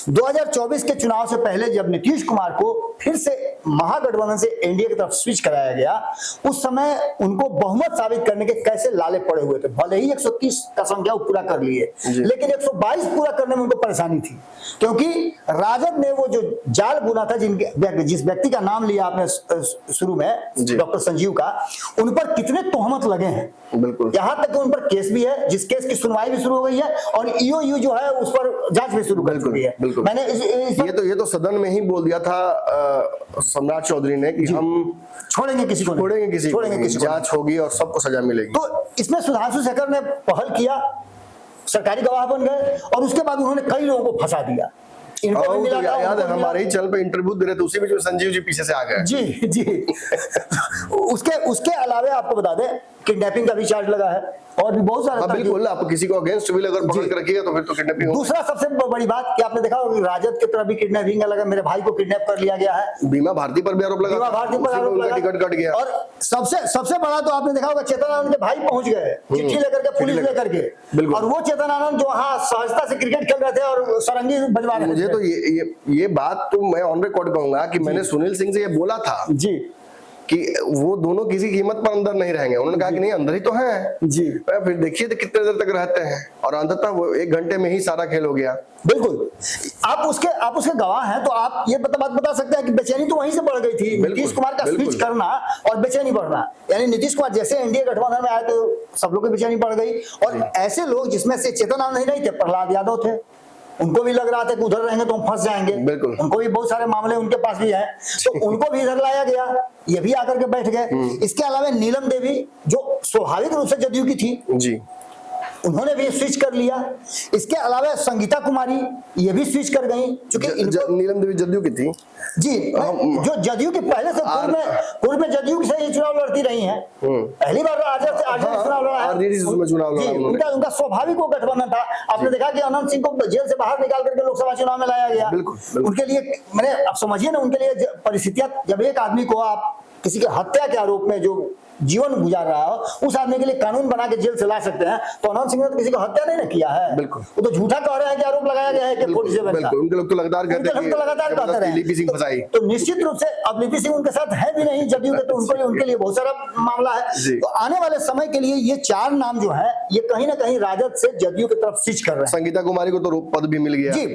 2024 के चुनाव से पहले जब नीतीश कुमार को फिर से महागठबंधन से एनडीए की तरफ स्विच कराया गया, उस समय उनको बहुमत साबित करने के कैसे लाले पड़े हुए थे। भले ही 130 का संख्या वो पूरा कर लिए, लेकिन 122 पूरा करने में उनको परेशानी थी, क्योंकि राजद ने वो जो जाल बुना था, जिस व्यक्ति का नाम लिया आपने शुरू में, डॉक्टर संजीव का, उन पर कितने तोहमत लगे हैं। बिल्कुल, यहाँ तक कि उन पर केस भी है, जिस केस की सुनवाई भी शुरू हो गई है और ईओयू जो है उस पर जांच भी शुरू कर चुकी है। मैंने ये तो सदन में ही बोल दिया था सम्राट चौधरी ने कि हम छोड़ेंगे किसी को, जांच होगी और सबको सजा मिलेगी। तो इसमें सुधांशु शेखर ने पहल किया, सरकारी गवाह बन गए और उसके बाद उन्होंने कई लोगों को फंसा दिया। तो याद है हमारे ही चैनल पे इंटरव्यू दे रहे थे, उसी में जो संजीव जी पीछे से आ गए। जी उसके अलावा आपको बता दें किडनैपिंग का भी चार्ज लगा है और भी बहुत सारा। बिल्कुल, आप किसी को अगेंस्ट भी अगर पकड़ कर रखिएगा तो फिर तो किडनैपिंग। दूसरा सबसे बड़ी बात कि आपने देखा होगा राजद की तरफ भी किडनैपिंग का लगा, मेरे भाई को किडनैप कर लिया गया है, बीमा भारती पर भी आरोप लगा, बीमा भारती पर आरोप लगा, टिकट कट गया। और सबसे बड़ा तो आपने देखा होगा चेतनानंद के भाई पहुंच गए चिट्ठी लेकर के, पुलिस लेकर के, और वो चेतनानंद जो वहां सहजता से क्रिकेट खेल रहे थे और सरंगी बजवा रहे थे। मुझे तो ये बात तो मैं ऑन रिकॉर्ड कहूंगा कि मैंने सुनील सिंह से ये बोला था जी कि वो दोनों किसी कीमत पर अंदर नहीं रहेंगे। उन्होंने कहा कि नहीं, अंदर ही तो हैं जी। फिर देखिए तो कितने देर तक रहते हैं, और अंततः वो 1 घंटे में ही सारा खेल हो गया। बिल्कुल, आप उसके गवाह हैं, तो आप ये बात बता सकते हैं कि बेचैनी तो वहीं से बढ़ गई थी। नीतीश कुमार का स्विच करना और बेचैनी बढ़ना, यानी नीतीश कुमार जैसे एनडीए गठबंधन में आए तो सब लोग की बेचैनी बढ़ गई। और ऐसे लोग जिसमें से चेतनानंद नहीं थे, प्रहलाद यादव थे, उनको भी लग रहा था कि उधर रहेंगे तो हम फंस जाएंगे। उनको भी बहुत सारे मामले उनके पास भी है, तो उनको भी इधर लाया गया, ये भी आकर के बैठ गए। इसके अलावा नीलम देवी जो स्वाभाविक रूप से जदयू की थी जी, उन्होंने भी स्विच कर लिया। इसके अलावा संगीता कुमारी ये भी स्विच कर गई, क्योंकि नीलम देवी जदयू की थी जी, जो जदयू की पहले से पूर्व में जदयू से ये चुनाव लड़ती रही हैं। पहली बार आजम से चुनाव लड़ा है, उनका स्वाभाविक वो गठबंधन था। आपने देखा कि अनंत सिंह को जेल से बाहर निकाल करके लोकसभा चुनाव में लाया गया। उनके लिए मैंने, आप समझिए ना, उनके लिए परिस्थितियां, जब एक आदमी को आप किसी के हत्या के आरोप में जो जीवन गुजार रहा हो, उस आदमी के लिए कानून बना के जेल से ला सकते हैं, तो अनंत सिंह ने तो किसी को हत्या नहीं ना किया है। बिल्कुल, वो तो झूठा कह रहे हैं कि आरोप लगाया गया है कि 47 का। उनके लोग तो लगातार कहते हैं लिपि सिंह फंसाई। तो निश्चित रूप से अब लिपि सिंह उनके साथ है भी नहीं जदयू के, तो उनके लिए बहुत सारा मामला है। तो आने वाले समय के लिए ये 4 नाम जो है, ये कहीं ना कहीं राजद से जदयू की तरफ स्विच कर रहे हैं। संगीता कुमारी को तो पद भी मिल गया जी।